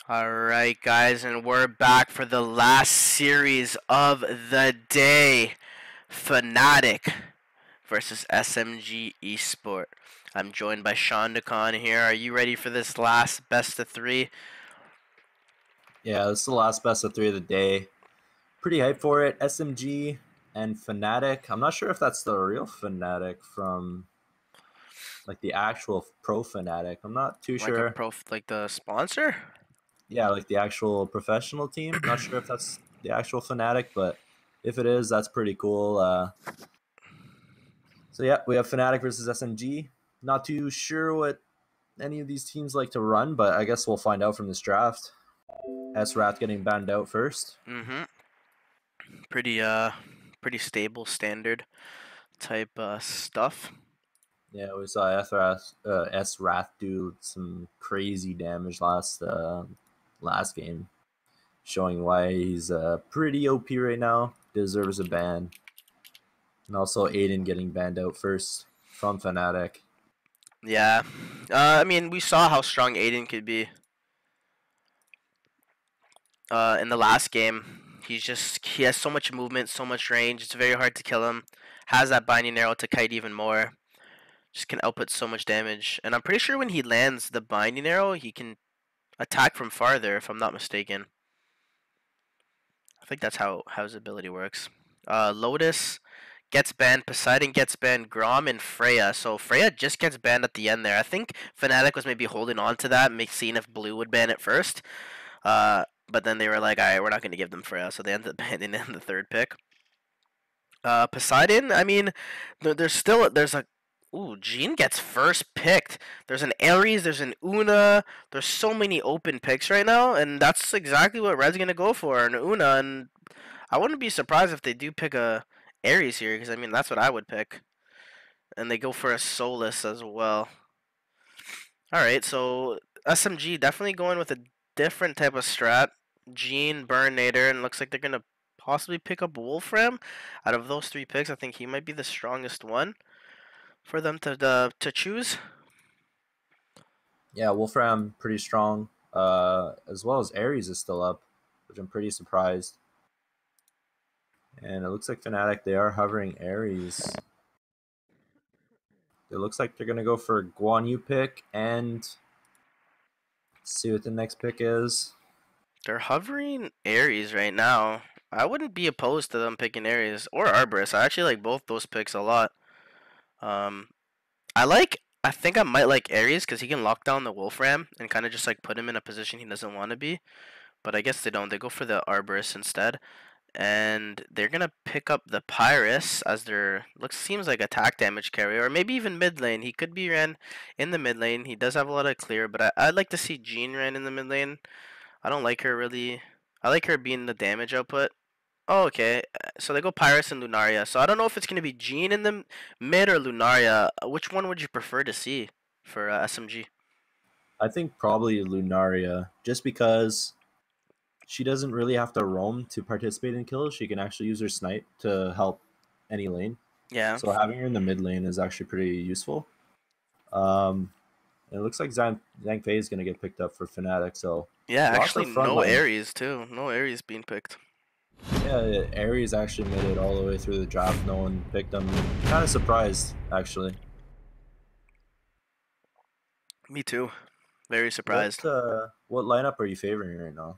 Alright guys, and we're back for the last series of the day. Fnatic versus SMG Esport. I'm joined by Sean DeCon here. Are you ready for this last best of three? Yeah, this is the last best of three of the day. Pretty hyped for it. SMG and Fnatic. I'm not sure if that's the real Fnatic from like the actual pro Fnatic. I'm not too Like a sure. like the sponsor? Yeah, like the actual professional team. Not sure if that's the actual Fnatic, but if it is, that's pretty cool. So yeah, we have Fnatic versus SMG. Not too sure what any of these teams like to run, but I guess we'll find out from this draft. S-Wrath getting banned out first. Pretty pretty stable standard type stuff. Yeah, we saw S-Wrath do some crazy damage last game, showing why he's pretty OP right now. Deserves a ban. And also Aiden getting banned out first from Fnatic. Yeah. I mean, we saw how strong Aiden could be in the last game. He has so much movement, so much range. It's very hard to kill him. Has that binding arrow to kite even more. Just can output so much damage. And I'm pretty sure when he lands the binding arrow, he can attack from farther, if I'm not mistaken. I think that's how his ability works. Lotus gets banned, Poseidon gets banned, Grom and Freya. So Freya just gets banned at the end there. I think Fnatic was maybe holding on to that, seeing if Blue would ban it first. But then they were like, alright, we're not going to give them Freya. So they ended up banning in the third pick. Poseidon, I mean, there's a... Ooh, Jean gets first picked. There's an Ares, there's an Una. There's so many open picks right now, and that's exactly what Red's going to go for, an Una. And I wouldn't be surprised if they do pick a Ares here, because, I mean, that's what I would pick. And they go for a Solus as well. Alright, so SMG definitely going with a different type of strat. Jean, Burnator, and looks like they're going to possibly pick up Wolfram. Out of those three picks, I think he might be the strongest one for them to choose. Yeah, Wolfram pretty strong, as well as Ares is still up, which I'm pretty surprised. And it looks like Fnatic, they are hovering Ares. It looks like they're going to go for a Guan Yu pick, and see what the next pick is. They're hovering Ares right now. I wouldn't be opposed to them picking Ares or Arborist. I actually like both those picks a lot. I think I might like Ares because he can lock down the Wolfram and kind of just like put him in a position he doesn't want to be. But I guess they don't. They go for the Arborist instead. And they're gonna pick up the Pyrus as their seems like attack damage carrier, or maybe even mid lane. He could be ran in the mid lane. He does have a lot of clear, but I'd like to see Jean ran in the mid lane. I don't like her really. I like her being the damage output. Oh, okay. So they go Pyrus and Lunaria. So I don't know if it's gonna be Jean in the mid or Lunaria. Which one would you prefer to see for SMG? I think probably Lunaria, just because she doesn't really have to roam to participate in kills. She can actually use her snipe to help any lane. Yeah. So having her in the mid lane is actually pretty useful. It looks like Zhang Fei is going to get picked up for Fnatic. So yeah, actually no line. Ares too. No Ares being picked. Yeah, Ares actually made it all the way through the draft. No one picked him. Kind of surprised, actually. Me too. Very surprised. What lineup are you favoring right now?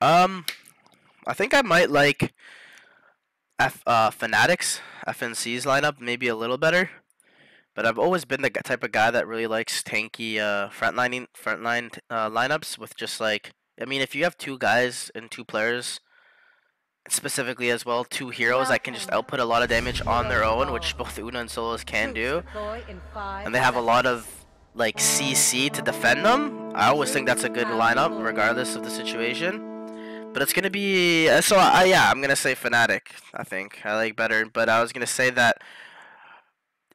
I think I might like Fnatic's FNC's lineup maybe a little better, but I've always been the type of guy that really likes tanky frontline lineups with just like, I mean, if you have two guys and two players specifically as well, two heroes that can just output a lot of damage on their own, which both Una and Solos can do, and they have a lot of like CC to defend them, I always think that's a good lineup regardless of the situation. But it's gonna be yeah, I'm gonna say Fnatic. I think I like better, but I was gonna say that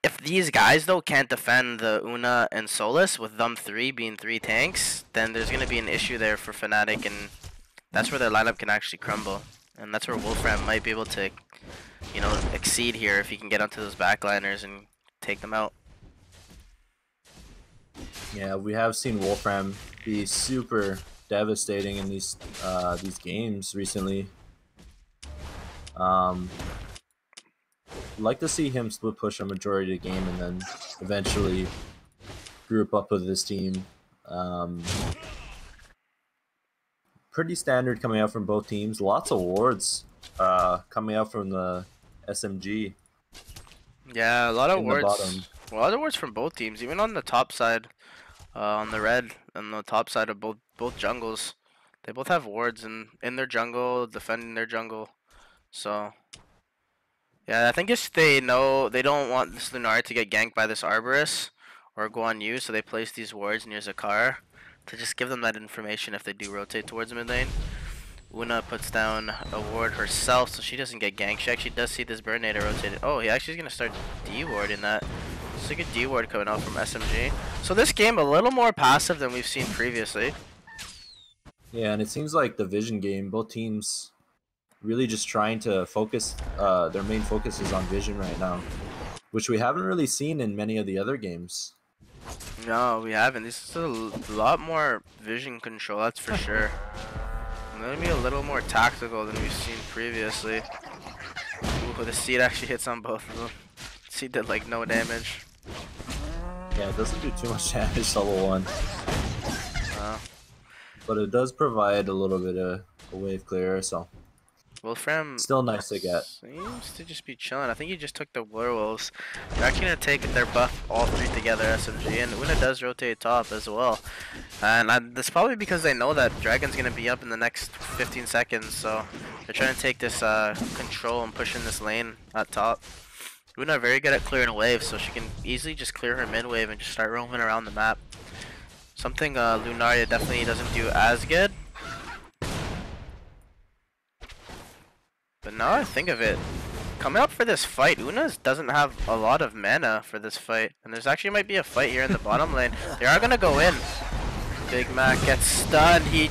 if these guys though can't defend the Una and Solus with them three being three tanks, then there's gonna be an issue there for Fnatic, and that's where their lineup can actually crumble, and that's where Wolfram might be able to, you know, exceed here if he can get onto those backliners and take them out. Yeah, we have seen Wolfram be super devastating in these games recently. Like to see him split push a majority of the game and then eventually group up with his team. Pretty standard coming out from both teams. Lots of wards coming out from the SMG. Yeah, a lot of in the wards. bottom. A lot of wards from both teams, even on the top side, on the red, on the top side of both jungles. They both have wards in their jungle, defending their jungle. So yeah, I think if they know they don't want this Lunar to get ganked by this Arborist or Guan Yu, so they place these wards near Zakar to just give them that information if they do rotate towards mid lane. Una puts down a ward herself so she doesn't get ganked. She actually does see this Burnator rotated. Oh, he actually is going to start D-warding that. It's a good D-ward coming out from SMG. So this game a little more passive than we've seen previously. Yeah, and it seems like the vision game, both teams really just trying to focus, their main focus is on vision right now, which we haven't really seen in many of the other games. No, we haven't. This is a lot more vision control, that's for sure. Gonna be a little more tactical than we've seen previously. Ooh, the seed actually hits on both of them. Seed did like no damage. Yeah, it doesn't do too much damage level 1. But it does provide a little bit of a wave clear, so Wolfram still nice to get. Seems to just be chilling. I think he just took the werewolves. They're actually gonna take their buff all three together, SMG, and Una does rotate top as well. And that's probably because they know that Dragon's gonna be up in the next 15 seconds, so they're trying to take this control and push in this lane at top. Una very good at clearing a wave, so she can easily just clear her mid wave and just start roaming around the map. Something Lunaria definitely doesn't do as good. But now I think of it, coming up for this fight, Una doesn't have a lot of mana for this fight. And there's actually might be a fight here in the bottom lane. They are going to go in. Big Mac gets stunned. He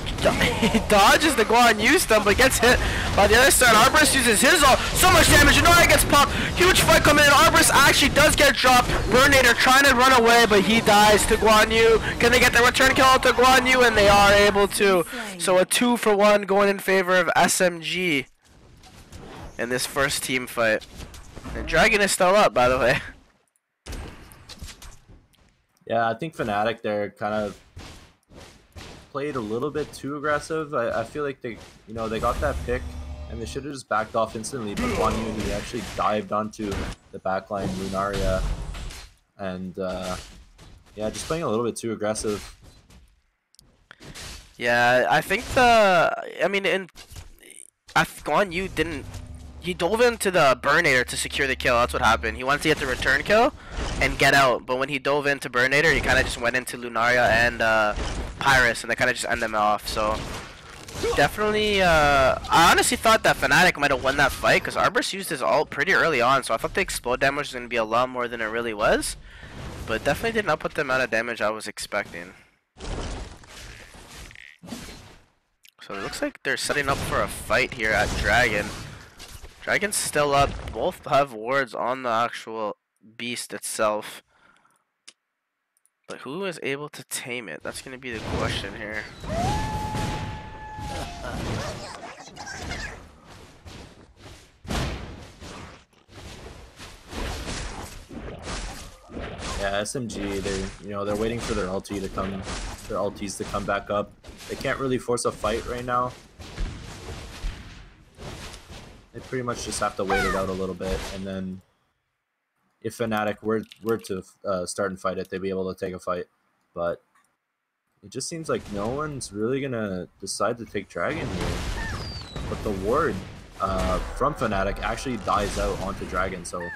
dodges the Guan Yu stun, but gets hit by the other side. Arborist uses his ult. So much damage. Lunaria gets popped. Huge fight coming in. Arborist actually does get dropped. Burnator trying to run away, but he dies to Guan Yu. Can they get the return kill to Guan Yu? And they are able to. So a 2-for-1 going in favor of SMG in this first team fight. And Dragon is still up, by the way. Yeah, I think Fnatic, they're kind of played a little bit too aggressive. I feel like they got that pick and they should have just backed off instantly, but Guan Yu, he actually dived onto the backline Lunaria, and yeah, just playing a little bit too aggressive. Yeah, I think Guan Yu didn't. He dove into the Burnator to secure the kill. That's what happened. He wanted to get the return kill and get out. But when he dove into Burnator, he kind of just went into Lunaria and Pyrus, and they kind of just end them off. So definitely, I honestly thought that Fnatic might have won that fight because Arborist used his ult pretty early on. So I thought the explode damage was going to be a lot more than it really was. But definitely did not put the amount of damage I was expecting. So it looks like they're setting up for a fight here at Dragon. Dragon's still up. Both have wards on the actual beast itself. But who is able to tame it? That's going to be the question here. Yeah, SMG, they're waiting for their ultis to come back up. They can't really force a fight right now. They pretty much just have to wait it out a little bit, and then if Fnatic were to start and fight it, they'd be able to take a fight. But it just seems like no one's really gonna decide to take Dragon here. But the ward from Fnatic actually dies out onto Dragon, so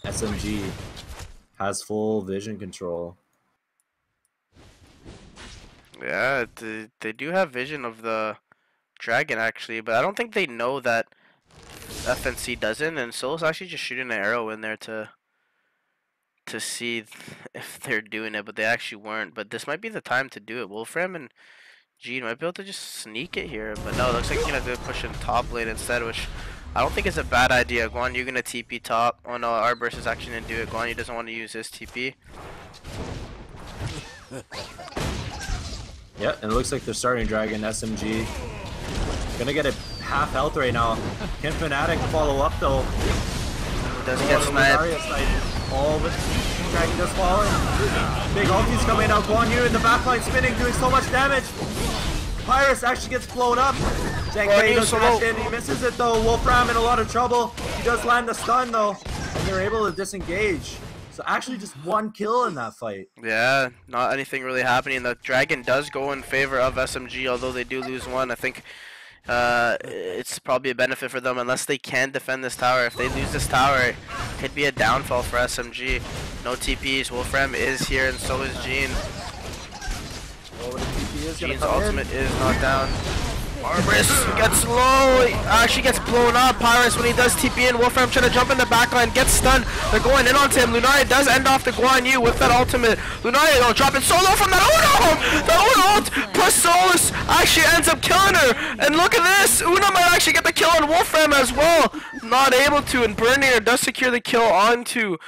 SMG has full vision control. Yeah, they do have vision of the Dragon actually, but I don't think they know that FNC doesn't, and Sol's actually just shooting an arrow in there to see if they're doing it, but they actually weren't. But this might be the time to do it. Wolfram and Gene might be able to just sneak it here, but no, it looks like he's gonna push in top lane instead, which I don't think is a bad idea. Guan Yu gonna TP top. Oh no, Arborist is actually gonna do it. Guan Yu doesn't want to use his TP. Yeah, and it looks like they're starting Dragon. SMG gonna get a half health right now. Can Fnatic follow up though? Doesn't get sniped. All the Dragon does fall in. Big ulti's coming out. Guan Yu in the backline spinning, doing so much damage. Pyrus actually gets blown up. Zhang Fei does dash in. He misses it though. Wolfram in a lot of trouble. He does land the stun though, and they're able to disengage. So actually just one kill in that fight. Yeah, not anything really happening. The Dragon does go in favor of SMG, although they do lose one. I think it's probably a benefit for them unless they can defend this tower. If they lose this tower, it could be a downfall for SMG. No TPs. Wolfram is here, and so is Gene. Gene's ultimate is not down. Arborist gets low, actually gets blown up. Pyrus, when he does TP in, Wolfram trying to jump in the backline, gets stunned. They're going in onto him. Lunaria does end off the Guan Yu with that ultimate. Lunaria don't drop it solo from that Uno! The Uno ult plus Solus actually ends up killing her. And look at this! Uno might actually get the kill on Wolfram as well. Not able to, and Burnator does secure the kill onto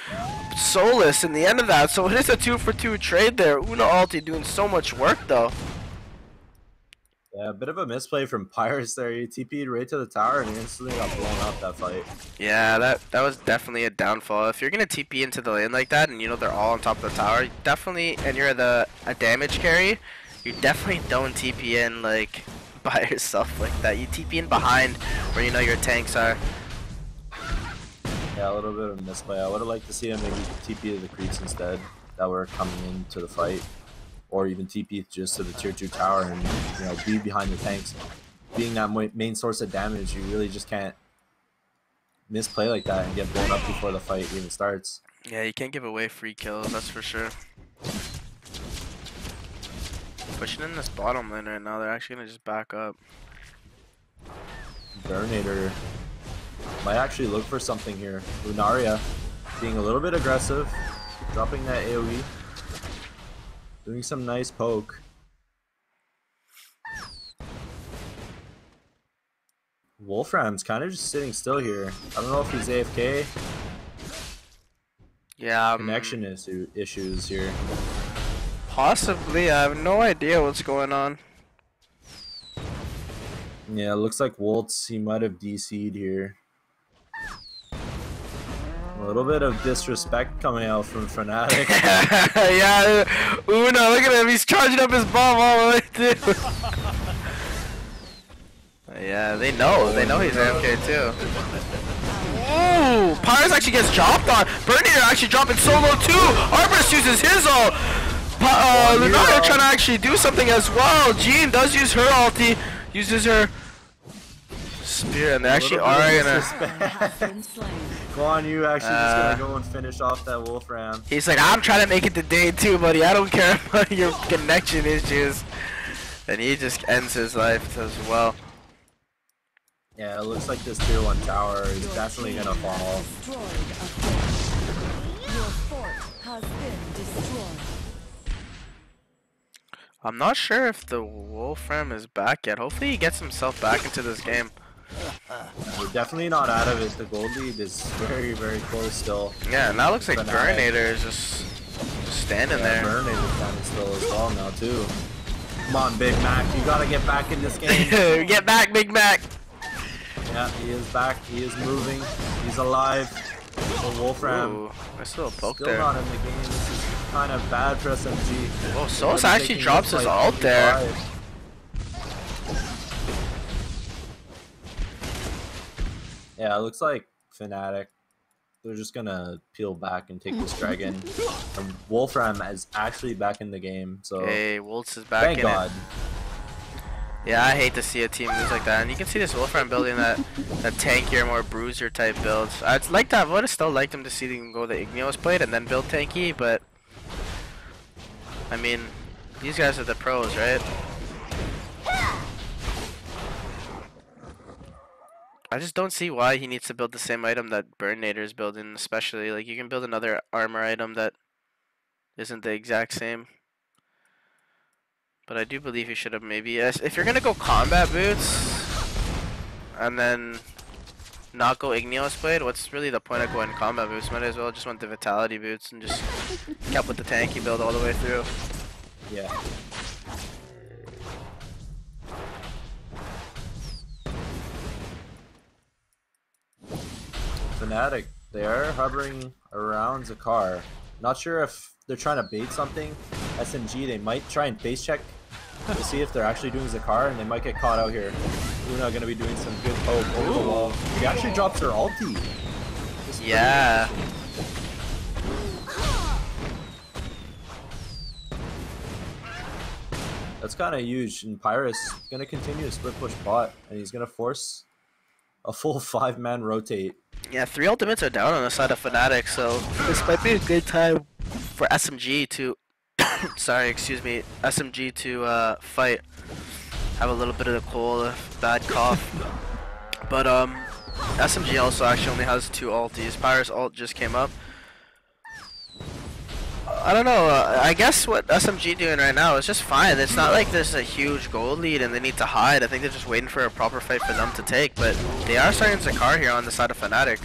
Solus in the end of that. So it is a 2-for-2 trade there. Uno ulti doing so much work though. Yeah, a bit of a misplay from Pyrus there. He TP'd right to the tower and he instantly got blown up that fight. Yeah, that was definitely a downfall. If you're gonna TP into the lane like that and you know they're all on top of the tower, definitely, and you're a damage carry, you definitely don't TP in like by yourself like that. You TP in behind where you know your tanks are. Yeah, a little bit of a misplay. I would have liked to see him maybe TP to the creeps instead that were coming into the fight. Or even TP just to the tier 2 tower and, you know, be behind the tanks. Being that main source of damage, you really just can't misplay like that and get blown up before the fight even starts. Yeah, you can't give away free kills, that's for sure. Pushing in this bottom lane right now, they're actually gonna just back up. Burnator might actually look for something here. Lunaria being a little bit aggressive, dropping that AoE. Doing some nice poke. Wolfram's kind of just sitting still here. I don't know if he's AFK. Yeah. Connection issues here. Possibly. I have no idea what's going on. Yeah, it looks like Woltz, he might have DC'd here. A little bit of disrespect coming out from Fnatic. Yeah, Uno, look at him, he's charging up his bomb all the way through. Yeah, they know he's AFK too. Ooh, Pyrus actually gets dropped on. Burnator actually dropping solo too. Arborist uses his ult. Lunaria trying to actually do something as well. Jean does use her ulti, uses her spear, and they actually are gonna. Guan Yu actually just gonna go and finish off that Wolfram. He's like, I'm trying to make it to day 2, buddy. I don't care about your connection issues. And he just ends his life as well. Yeah, it looks like this tier 1 tower is definitely gonna fall. I'm not sure if the Wolfram is back yet. Hopefully he gets himself back into this game. We're definitely not out of it. The gold lead is very, very close still. Yeah, and that looks like Burnator is just standing there. Burnator's standing still as well now too. Come on, Big Mac, you gotta get back in this game. Get back, Big Mac. Yeah, he is back. He is moving. He's alive. The Wolfram. Ooh, nice little poke still there. not in the game. This is kind of bad for SMG. Oh, Solus actually drops his ult there. Yeah, it looks like Fnatic, they're just gonna peel back and take this dragon. And Wolfram is actually back in the game, so hey, Woltz is back thank in God. it. Yeah, I hate to see a team lose like that, and you can see this Wolfram building that tankier, more bruiser type build. I'd like to, I would have still liked them to see them go the Igneos plate and then build tanky, but I mean, these guys are the pros, right? I just don't see why he needs to build the same item that Burnator is building, especially like you can build another armor item that isn't the exact same. But I do believe he should have maybe, if you're gonna go combat boots and then not go Igneos blade, what's really the point of going combat boots? Might as well just went the vitality boots and just kept with the tanky build all the way through. Yeah. Fnatic, they are hovering around Zakar. Not sure if they're trying to bait something. SMG, they might try and face check to see if they're actually doing Zakar, and they might get caught out here. Luna gonna be doing some good poke over the wall. He actually drops her ulti. Yeah. That's kind of huge, and Pyrus gonna continue to split push bot, and he's gonna force a full 5-man rotate. Yeah, 3 ultimates are down on the side of Fnatic, so this might be a good time for SMG to sorry, excuse me, SMG to fight. Have a little bit of the cold, bad cough. But SMG also actually only has 2 ultis. Pyrus ult just came up. I don't know, I guess what SMG doing right now is just fine. It's not like there's a huge gold lead and they need to hide. I think they're just waiting for a proper fight for them to take, but they are starting Zakar here on the side of Fnatic.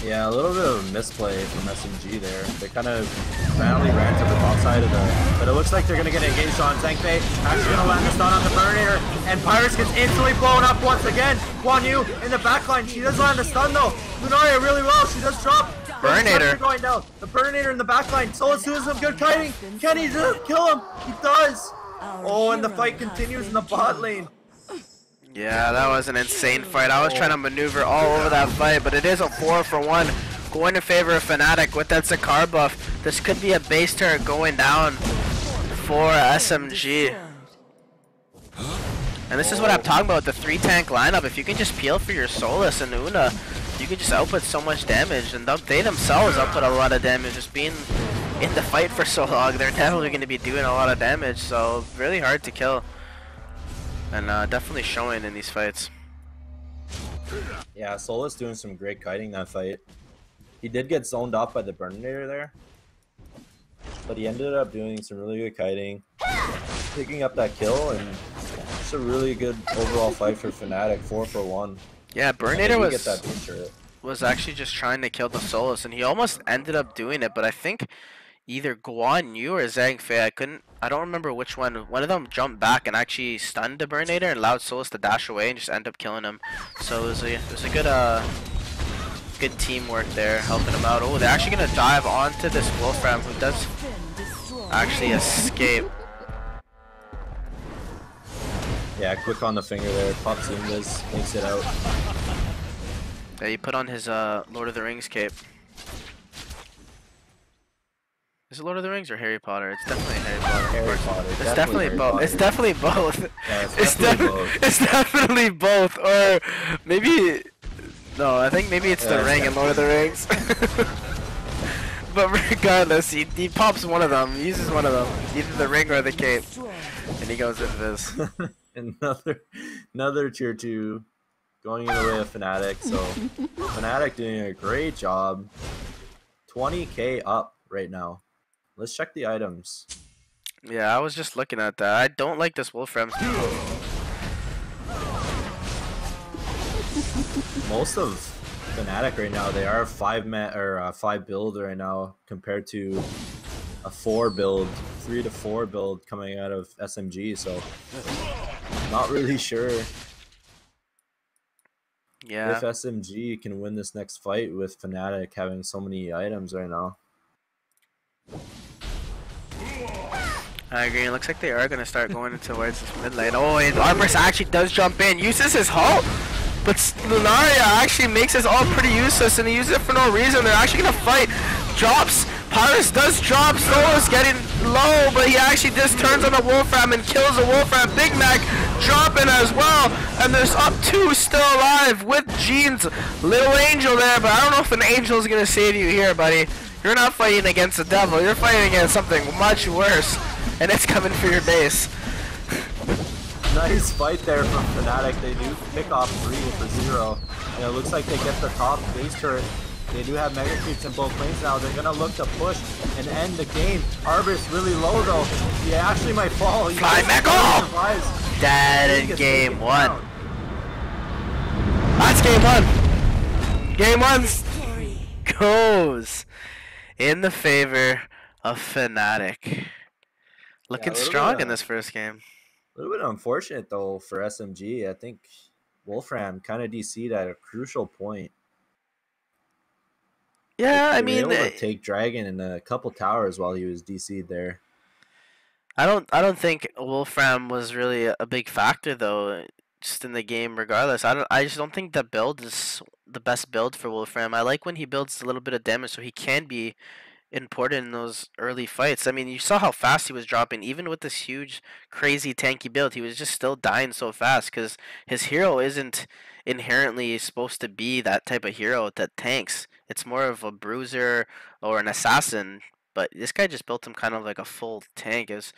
Yeah, a little bit of a misplay from SMG there. They kind of randomly ran to the top side of the... But it looks like they're going to get engaged on Zhangfei. Actually going to land the stun on the Burninator. And Pyrus gets instantly blown up once again. Guan Yu in the backline. She does land the stun though. Lunaria really well. She does drop. Burninator going down. The Burninator in the backline. Solus doing some good kiting. Can he kill him? He does. Oh, and the fight continues in the bot lane. Yeah, that was an insane fight. I was trying to maneuver all over that fight, but it is a 4-for-1 going in favor of Fnatic with that Zakar buff. This could be a base turret going down for SMG. And this is what I'm talking about, the 3-tank lineup. If you can just peel for your Solus and Una, you can just output so much damage, and they themselves output a lot of damage. Just being in the fight for so long, they're definitely going to be doing a lot of damage, so really hard to kill. And definitely showing in these fights. Yeah, Solus doing some great kiting that fight. He did get zoned off by the Burninator there, but he ended up doing some really good kiting, picking up that kill, and it's a really good overall fight for Fnatic, 4-for-1. Yeah, Burninator was actually just trying to kill the Solus, and he almost ended up doing it, but I think either Guan Yu or Zhangfei, I don't remember which one. One of them jumped back and actually stunned the Burninator and allowed Solus to dash away and just end up killing him. So it was a good teamwork there, helping him out. Oh, they're actually gonna dive onto this Wolfram who does actually escape. Yeah, quick on the finger there. Pops in this, makes it out. Yeah, he put on his Lord of the Rings cape. Is it Lord of the Rings or Harry Potter? It's definitely Harry Potter. Harry Potter. It's definitely both. It's definitely both. Yeah, it's both. It's definitely both. Or maybe no, I think maybe it's the ring in Lord of the Rings. But regardless, he pops one of them. He uses one of them, either the ring or the cape, and he goes into this. another tier 2 going in the way of Fnatic. So Fnatic doing a great job. 20k up right now. Let's check the items. Yeah, I was just looking at that. I don't like this Wolfram. Most of Fnatic right now, they are 5 build right now compared to a 4 build, 3 to 4 build coming out of SMG. So not really sure if SMG can win this next fight with Fnatic having so many items right now. I agree. It looks like they are going to start going towards this mid lane. Oh, and Arborist actually does jump in, uses his ult, but Lunaria actually makes his ult pretty useless, and he uses it for no reason. They're actually going to fight. Drops. Pyrus does drop. Solo's getting low, but he actually just turns on the Wolfram and kills the Wolfram. Big Mac dropping as well, and there's up 2 still alive with Jean's little angel there, but I don't know if an angel is going to save you here, buddy. You're not fighting against the devil. You're fighting against something much worse, and it's coming for your base. Nice fight there from Fnatic. They do pick off 3 for 0, and it looks like they get the top base turret. They do have mega creeps in both lanes now. They're gonna look to push and end the game. Arbor's really low though. He actually might fall. Fly Megal! Dead in game 1. That's game 1. Game 1 goes in the favor of Fnatic. Looking strong in this first game. A little bit unfortunate though for SMG. I think Wolfram kind of DC'd at a crucial point. Yeah, They I were mean, able to take Dragon in a couple towers while he was DC'd there. I don't think Wolfram was really a big factor though, just in the game. Regardless, I just don't think the build is the best build for Wolfram. I like when he builds a little bit of damage, so he can be important in those early fights. I mean, you saw how fast he was dropping, even with this huge, crazy tanky build. He was just still dying so fast because his hero isn't inherently supposed to be that type of hero that tanks. It's more of a bruiser or an assassin. But this guy just built him kind of like a full tank. It was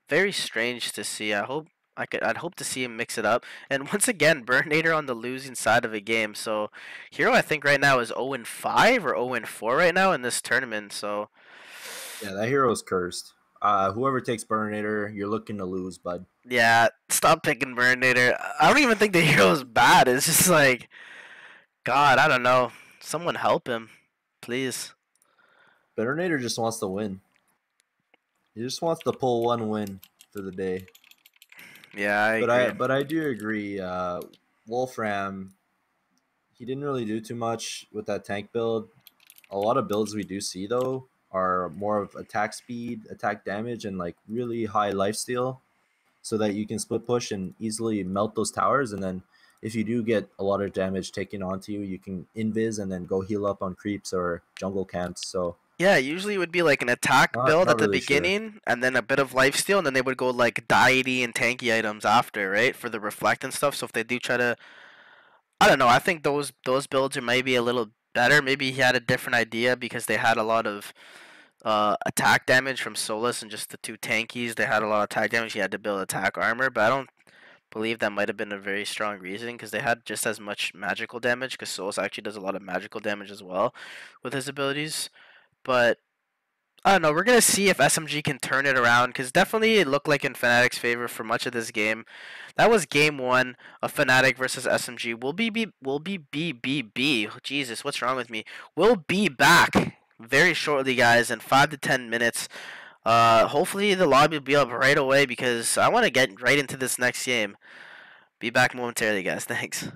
very strange to see. I'd hope to see him mix it up. And once again, Burninator on the losing side of a game. So Hero I think right now is 0-5 or 0-4 right now in this tournament. So Yeah, that hero is cursed. Whoever takes Burninator, you're looking to lose, bud. yeah, stop picking Burninator. I don't even think the hero is bad. It's just like God, I don't know. Someone help him, please. Burninator just wants to win. He just wants to pull one win for the day. Yeah, I But agree. I do agree. Wolfram, he didn't really do too much with that tank build. A lot of builds we do see though are more of attack speed, attack damage, and like really high lifesteal, so that you can split push and easily melt those towers. And then if you do get a lot of damage taken onto you, you can invis and then go heal up on creeps or jungle camps. So Yeah, usually it would be like an attack build not at the really sure. beginning, and then a bit of lifesteal, and then they would go like deity and tanky items after, right, for the reflect and stuff. So if they do try to, I don't know, I think those builds are maybe a little better. Maybe he had a different idea because they had a lot of attack damage from Solus and just the two tankies. They had a lot of attack damage. He had to build attack armor, but I don't believe that might have been a very strong reason because they had just as much magical damage because Solus actually does a lot of magical damage as well with his abilities. But I don't know. We're gonna see if SMG can turn it around because definitely it looked like in Fnatic's favor for much of this game. That was game one of Fnatic versus SMG. We'll be. Jesus, what's wrong with me? We'll be back very shortly, guys, in 5 to 10 minutes. Hopefully the lobby will be up right away because I want to get right into this next game. Be back momentarily, guys. Thanks.